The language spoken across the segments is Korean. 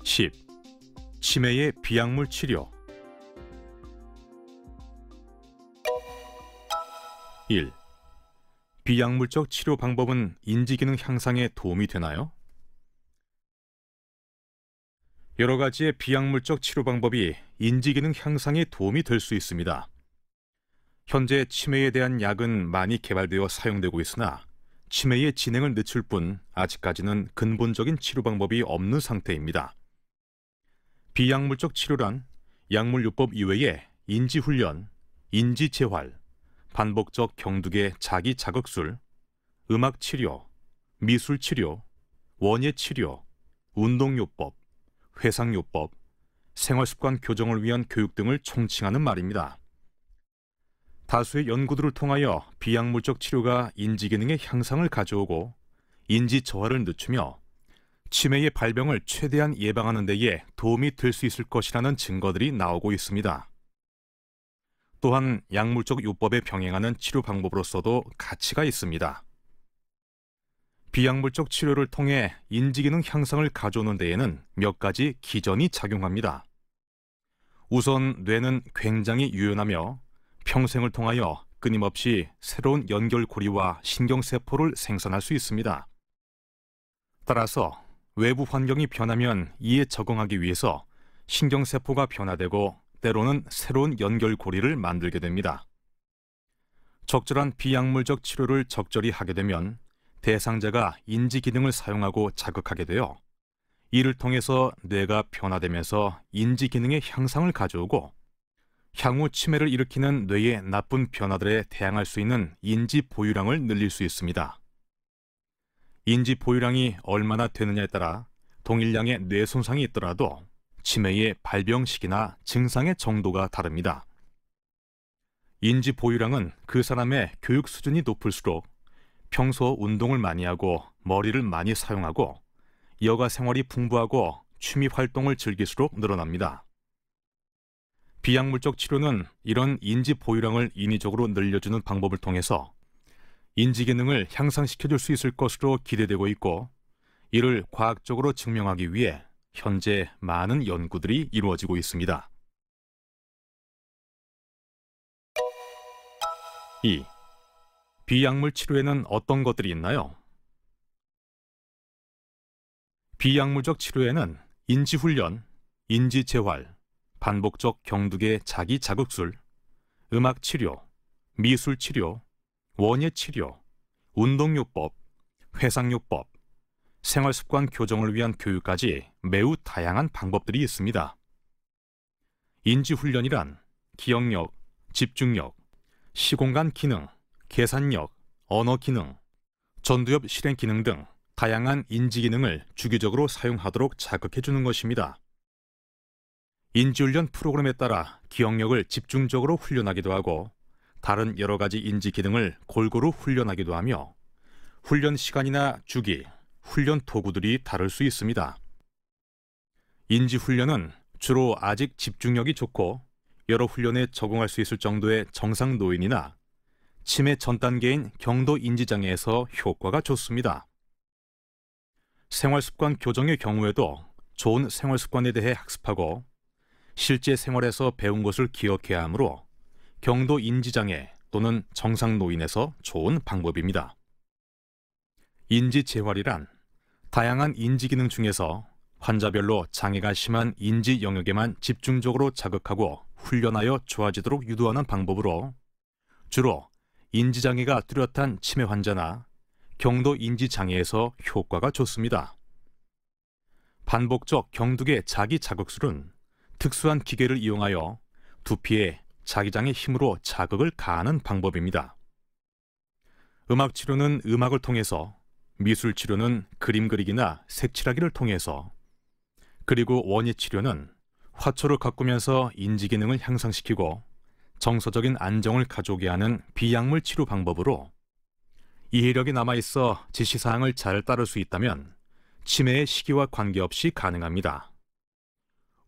10. 치매의 비약물 치료. 1. 비약물적 치료 방법은 인지기능 향상에 도움이 되나요? 여러 가지의 비약물적 치료 방법이 인지기능 향상에 도움이 될 수 있습니다. 현재 치매에 대한 약은 많이 개발되어 사용되고 있으나 치매의 진행을 늦출 뿐 아직까지는 근본적인 치료 방법이 없는 상태입니다. 비약물적 치료란 약물요법 이외에 인지훈련, 인지재활, 반복적 경두계 자기자극술, 음악치료, 미술치료, 원예치료, 운동요법, 회상요법, 생활습관 교정을 위한 교육 등을 총칭하는 말입니다. 다수의 연구들을 통하여 비약물적 치료가 인지기능의 향상을 가져오고 인지저하를 늦추며 치매의 발병을 최대한 예방하는 데에 도움이 될 수 있을 것이라는 증거들이 나오고 있습니다. 또한 약물적 요법에 병행하는 치료 방법으로서도 가치가 있습니다. 비약물적 치료를 통해 인지기능 향상을 가져오는 데에는 몇 가지 기전이 작용합니다. 우선 뇌는 굉장히 유연하며 평생을 통하여 끊임없이 새로운 연결고리와 신경세포를 생산할 수 있습니다. 따라서 외부 환경이 변하면 이에 적응하기 위해서 신경세포가 변화되고 때로는 새로운 연결고리를 만들게 됩니다. 적절한 비약물적 치료를 적절히 하게 되면 대상자가 인지기능을 사용하고 자극하게 되어 이를 통해서 뇌가 변화되면서 인지기능의 향상을 가져오고 향후 치매를 일으키는 뇌의 나쁜 변화들에 대항할 수 있는 인지 보유량을 늘릴 수 있습니다. 인지 보유량이 얼마나 되느냐에 따라 동일량의 뇌 손상이 있더라도 치매의 발병 시기나 증상의 정도가 다릅니다. 인지 보유량은 그 사람의 교육 수준이 높을수록 평소 운동을 많이 하고 머리를 많이 사용하고 여가 생활이 풍부하고 취미 활동을 즐길수록 늘어납니다. 비약물적 치료는 이런 인지 보유량을 인위적으로 늘려주는 방법을 통해서 인지 기능을 향상시켜줄 수 있을 것으로 기대되고 있고 이를 과학적으로 증명하기 위해 현재 많은 연구들이 이루어지고 있습니다. 2. 비약물 치료에는 어떤 것들이 있나요? 비약물적 치료에는 인지훈련, 인지재활, 반복적 경두계 자기자극술, 음악치료, 미술치료, 원예치료, 운동요법, 회상요법, 생활습관 교정을 위한 교육까지 매우 다양한 방법들이 있습니다. 인지훈련이란 기억력, 집중력, 시공간 기능, 계산력, 언어 기능, 전두엽 실행 기능 등 다양한 인지 기능을 주기적으로 사용하도록 자극해 주는 것입니다. 인지훈련 프로그램에 따라 기억력을 집중적으로 훈련하기도 하고 다른 여러 가지 인지 기능을 골고루 훈련하기도 하며 훈련 시간이나 주기, 훈련 도구들이 다를 수 있습니다. 인지훈련은 주로 아직 집중력이 좋고 여러 훈련에 적응할 수 있을 정도의 정상 노인이나 치매 전 단계인 경도 인지장애에서 효과가 좋습니다. 생활습관 교정의 경우에도 좋은 생활습관에 대해 학습하고 실제 생활에서 배운 것을 기억해야 하므로 경도 인지장애 또는 정상 노인에서 좋은 방법입니다. 인지재활이란 다양한 인지기능 중에서 환자별로 장애가 심한 인지 영역에만 집중적으로 자극하고 훈련하여 좋아지도록 유도하는 방법으로 주로 인지장애가 뚜렷한 치매 환자나 경도 인지장애에서 효과가 좋습니다. 반복적 경두계 자기자극술은 특수한 기계를 이용하여 두피에 자기장의 힘으로 자극을 가하는 방법입니다. 음악치료는 음악을 통해서, 미술치료는 그림 그리기나 색칠하기를 통해서, 그리고 원예치료는 화초를 가꾸면서 인지기능을 향상시키고 정서적인 안정을 가져오게 하는 비약물 치료 방법으로 이해력이 남아있어 지시사항을 잘 따를 수 있다면 치매의 시기와 관계없이 가능합니다.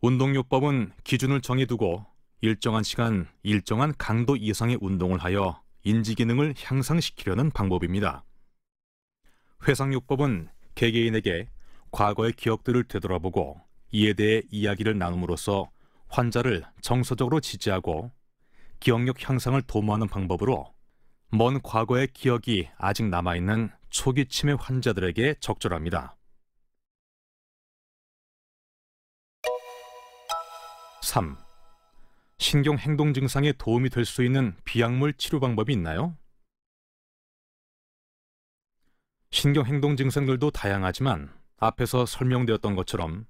운동요법은 기준을 정해두고 일정한 시간, 일정한 강도 이상의 운동을 하여 인지기능을 향상시키려는 방법입니다. 회상요법은 개개인에게 과거의 기억들을 되돌아보고 이에 대해 이야기를 나눔으로써 환자를 정서적으로 지지하고 기억력 향상을 도모하는 방법으로 먼 과거의 기억이 아직 남아있는 초기 치매 환자들에게 적절합니다. 3. 신경행동 증상에 도움이 될 수 있는 비약물 치료 방법이 있나요? 신경행동 증상들도 다양하지만 앞에서 설명되었던 것처럼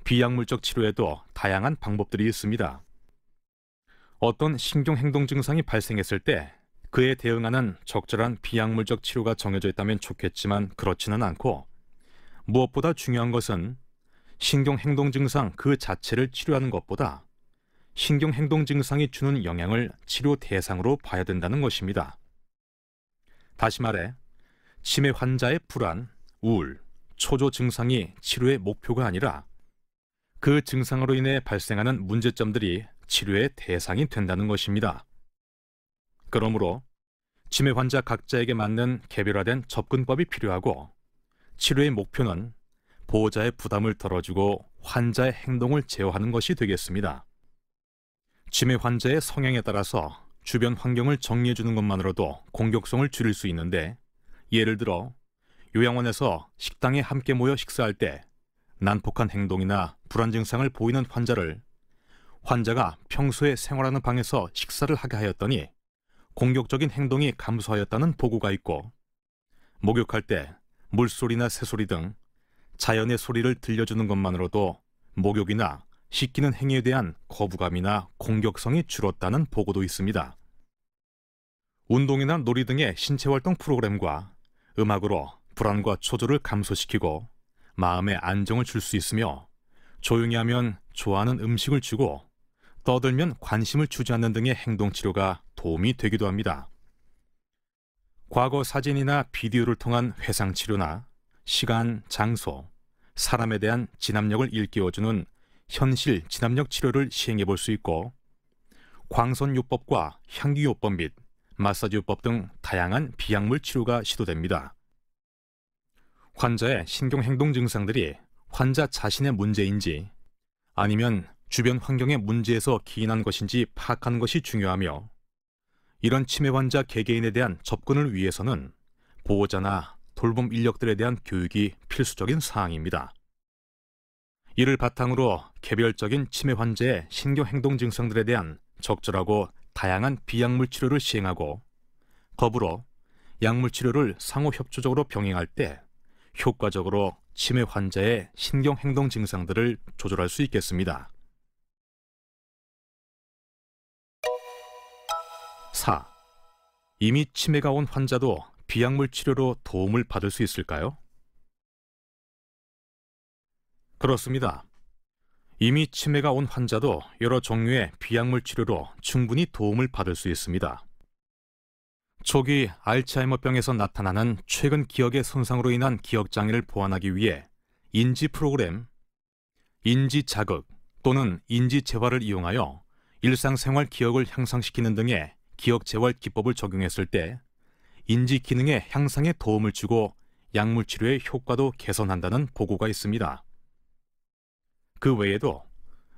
비약물적 치료에도 다양한 방법들이 있습니다. 어떤 신경행동 증상이 발생했을 때 그에 대응하는 적절한 비약물적 치료가 정해져 있다면 좋겠지만 그렇지는 않고, 무엇보다 중요한 것은 신경행동 증상 그 자체를 치료하는 것보다 신경행동 증상이 주는 영향을 치료 대상으로 봐야 된다는 것입니다. 다시 말해, 치매 환자의 불안, 우울, 초조 증상이 치료의 목표가 아니라 그 증상으로 인해 발생하는 문제점들이 치료의 대상이 된다는 것입니다. 그러므로 치매 환자 각자에게 맞는 개별화된 접근법이 필요하고, 치료의 목표는 보호자의 부담을 덜어주고 환자의 행동을 제어하는 것이 되겠습니다. 치매 환자의 성향에 따라서 주변 환경을 정리해주는 것만으로도 공격성을 줄일 수 있는데, 예를 들어 요양원에서 식당에 함께 모여 식사할 때 난폭한 행동이나 불안 증상을 보이는 환자를 환자가 평소에 생활하는 방에서 식사를 하게 하였더니 공격적인 행동이 감소하였다는 보고가 있고, 목욕할 때 물소리나 새소리 등 자연의 소리를 들려주는 것만으로도 목욕이나 씻기는 행위에 대한 거부감이나 공격성이 줄었다는 보고도 있습니다. 운동이나 놀이 등의 신체활동 프로그램과 음악으로 불안과 초조를 감소시키고 마음에 안정을 줄 수 있으며, 조용히 하면 좋아하는 음식을 주고 떠들면 관심을 주지 않는 등의 행동치료가 도움이 되기도 합니다. 과거 사진이나 비디오를 통한 회상치료나 시간, 장소, 사람에 대한 진압력을 일깨워주는 현실 진압력 치료를 시행해 볼 수 있고, 광선요법과 향기요법 및 마사지요법 등 다양한 비약물 치료가 시도됩니다. 환자의 신경행동 증상들이 환자 자신의 문제인지 아니면 주변 환경의 문제에서 기인한 것인지 파악하는 것이 중요하며, 이런 치매 환자 개개인에 대한 접근을 위해서는 보호자나 돌봄 인력들에 대한 교육이 필수적인 사항입니다. 이를 바탕으로 개별적인 치매 환자의 신경행동 증상들에 대한 적절하고 다양한 비약물 치료를 시행하고, 더불어 약물 치료를 상호협조적으로 병행할 때 효과적으로 치매 환자의 신경행동 증상들을 조절할 수 있겠습니다. 4. 이미 치매가 온 환자도 비약물 치료로 도움을 받을 수 있을까요? 그렇습니다. 이미 치매가 온 환자도 여러 종류의 비약물 치료로 충분히 도움을 받을 수 있습니다. 초기 알츠하이머병에서 나타나는 최근 기억의 손상으로 인한 기억장애를 보완하기 위해 인지 프로그램, 인지 자극 또는 인지 재활을 이용하여 일상생활 기억을 향상시키는 등의 기억 재활 기법을 적용했을 때 인지 기능의 향상에 도움을 주고 약물 치료의 효과도 개선한다는 보고가 있습니다. 그 외에도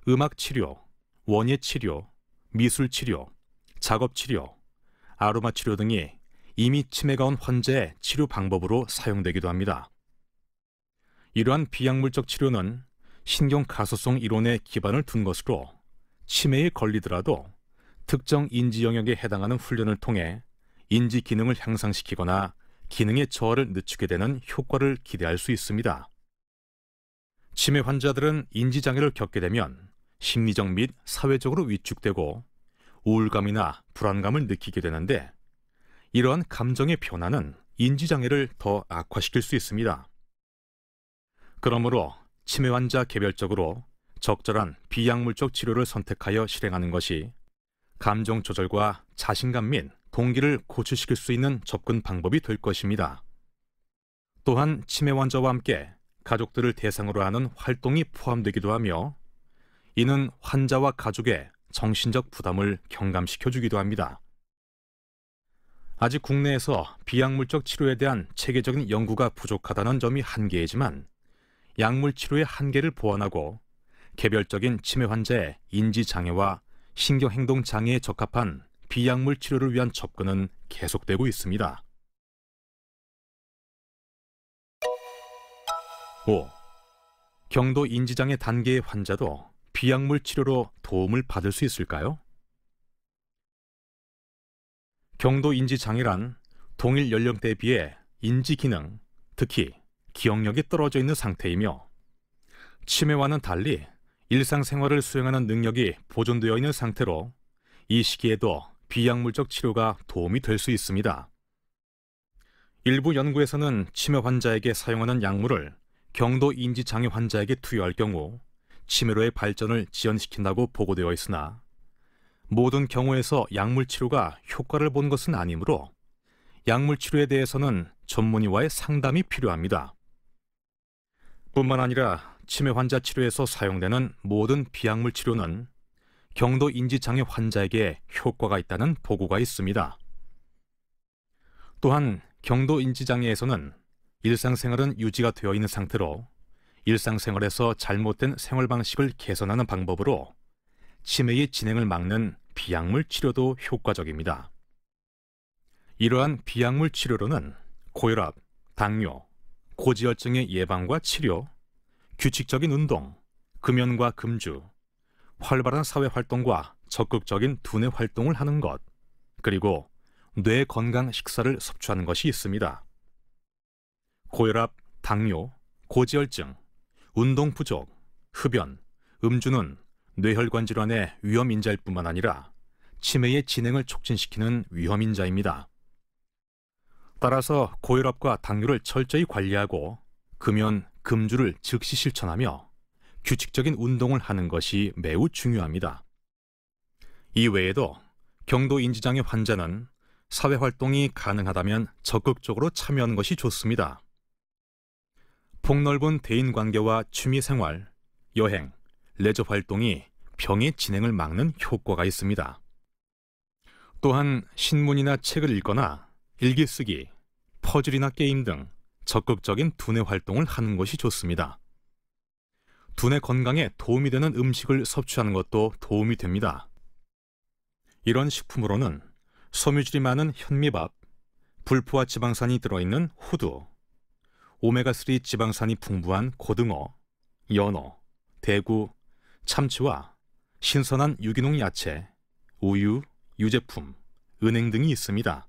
음악 치료, 원예 치료, 미술 치료, 작업 치료, 아로마 치료 등이 이미 치매가 온 환자의 치료 방법으로 사용되기도 합니다. 이러한 비약물적 치료는 신경 가소성 이론에 기반을 둔 것으로 치매에 걸리더라도 특정 인지 영역에 해당하는 훈련을 통해 인지 기능을 향상시키거나 기능의 저하를 늦추게 되는 효과를 기대할 수 있습니다. 치매 환자들은 인지장애를 겪게 되면 심리적 및 사회적으로 위축되고 우울감이나 불안감을 느끼게 되는데, 이러한 감정의 변화는 인지장애를 더 악화시킬 수 있습니다. 그러므로 치매 환자 개별적으로 적절한 비약물적 치료를 선택하여 실행하는 것이 감정 조절과 자신감 및 동기를 고취시킬 수 있는 접근 방법이 될 것입니다. 또한 치매 환자와 함께 가족들을 대상으로 하는 활동이 포함되기도 하며, 이는 환자와 가족의 정신적 부담을 경감시켜 주기도 합니다. 아직 국내에서 비약물적 치료에 대한 체계적인 연구가 부족하다는 점이 한계이지만, 약물 치료의 한계를 보완하고 개별적인 치매 환자의 인지장애와 신경행동장애에 적합한 비약물 치료를 위한 접근은 계속되고 있습니다. 5. 경도 인지장애 단계의 환자도 비약물 치료로 도움을 받을 수 있을까요? 경도 인지장애란 동일 연령대에 비해 인지 기능, 특히 기억력이 떨어져 있는 상태이며 치매와는 달리 일상생활을 수행하는 능력이 보존되어 있는 상태로 이 시기에도 비약물적 치료가 도움이 될 수 있습니다. 일부 연구에서는 치매 환자에게 사용하는 약물을 경도 인지장애 환자에게 투여할 경우 치매로의 발전을 지연시킨다고 보고되어 있으나 모든 경우에서 약물 치료가 효과를 본 것은 아니므로 약물 치료에 대해서는 전문의와의 상담이 필요합니다. 뿐만 아니라 치매 환자 치료에서 사용되는 모든 비약물 치료는 경도 인지장애 환자에게 효과가 있다는 보고가 있습니다. 또한 경도 인지장애에서는 일상생활은 유지가 되어 있는 상태로 일상생활에서 잘못된 생활 방식을 개선하는 방법으로 치매의 진행을 막는 비약물 치료도 효과적입니다. 이러한 비약물 치료로는 고혈압, 당뇨, 고지혈증의 예방과 치료, 규칙적인 운동, 금연과 금주, 활발한 사회활동과 적극적인 두뇌 활동을 하는 것, 그리고 뇌 건강 식사를 섭취하는 것이 있습니다. 고혈압, 당뇨, 고지혈증, 운동 부족, 흡연, 음주는 뇌혈관 질환의 위험인자일 뿐만 아니라 치매의 진행을 촉진시키는 위험인자입니다. 따라서 고혈압과 당뇨를 철저히 관리하고 금연, 금주를 즉시 실천하며 규칙적인 운동을 하는 것이 매우 중요합니다. 이 외에도 경도 인지장애 환자는 사회활동이 가능하다면 적극적으로 참여하는 것이 좋습니다. 폭넓은 대인관계와 취미생활, 여행, 레저 활동이 병의 진행을 막는 효과가 있습니다. 또한 신문이나 책을 읽거나 일기 쓰기, 퍼즐이나 게임 등 적극적인 두뇌 활동을 하는 것이 좋습니다. 두뇌 건강에 도움이 되는 음식을 섭취하는 것도 도움이 됩니다. 이런 식품으로는 섬유질이 많은 현미밥, 불포화 지방산이 들어있는 호두, 오메가3 지방산이 풍부한 고등어, 연어, 대구, 참치와 신선한 유기농 야채, 우유, 유제품, 은행 등이 있습니다.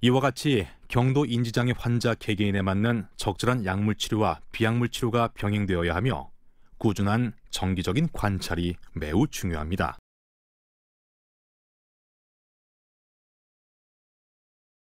이와 같이 경도 인지장애 환자 개개인에 맞는 적절한 약물 치료와 비약물 치료가 병행되어야 하며 꾸준한 정기적인 관찰이 매우 중요합니다.